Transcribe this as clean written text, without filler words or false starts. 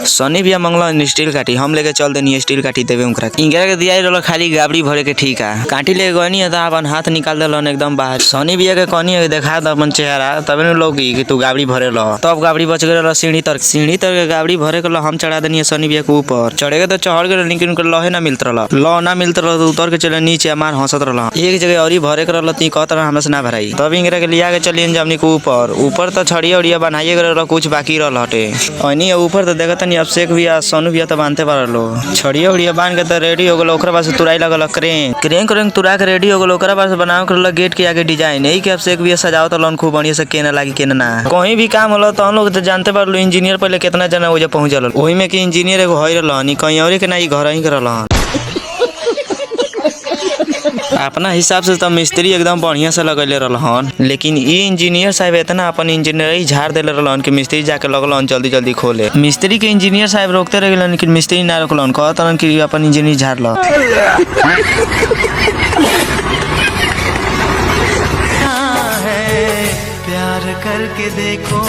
सनी भैया मंगल स्टील काटी हम लेके चल देनी स्टील काटी देवे उनकरा इंगरा के दिया रहा खाली गाबड़ी भरे के ठीक है काटी लेके गनी है अपन हाथ निकाल दिलन एकदम बाहर सनी भैया के कहनी है देखा द अपन चेहरा तबे न लौकी कि तू गाबड़ी भरे लो तब गाबड़ी बच गए सीढ़ी तर के गाबड़ी भरे के हम चढ़ा देनी सनी भैया के ऊपर चढ़े के तो चढ़ गए लेकिन उनके लहे ना मिलत रहा लौ ना मिलत रहा तो उतर के चले नीचे हमार हंसत रहा एक जगह और भरे के रहा कहत रहा हमरा से ना भराई तब इंगरा के लिया के चलिए हमनी के ऊपर तो छड़िया उड़िया बनाइए गए कुछ बाकी रहा हटे अनी ऊपर तो देखत नहीं अब शेख भैया सोनू भैया तो बांधते पारलो छड़िया उड़िया बांध के तो रेडी हो गलो ओकरा पास तुराई लगल क्रेन क्रेन तुरा के रेडी हो गलो ओकरा पास बनावे के गेट के आगे डिजाइन यही के अब शेख भैया सजावत लोन खूब बढ़िया से केना लागी केना ना कहीं भी काम होला तो हम लोग तो जानते पारलो इंजीनियर पहले कितना जना ओजे पहुंचल ओही में कि इंजीनियर एगो होई रहल कहीं और के ना ई घर ही करल अपना हिसाब से तो मिस्त्री एकदम बढ़िया से लगेले रहन लेकिन ई इंजीनियर साहब इतना अपन इंजीनियर झाड़ देले रहन कि मिस्त्री जाके लगलन जल्दी जल्दी खोले मिस्त्री के इंजीनियर साहब रोकते रह गेलन लेकिन मिस्त्री ना रोकलन कहतन कि अपन इंजीनियर झाड़ लो प्यार करके देखो।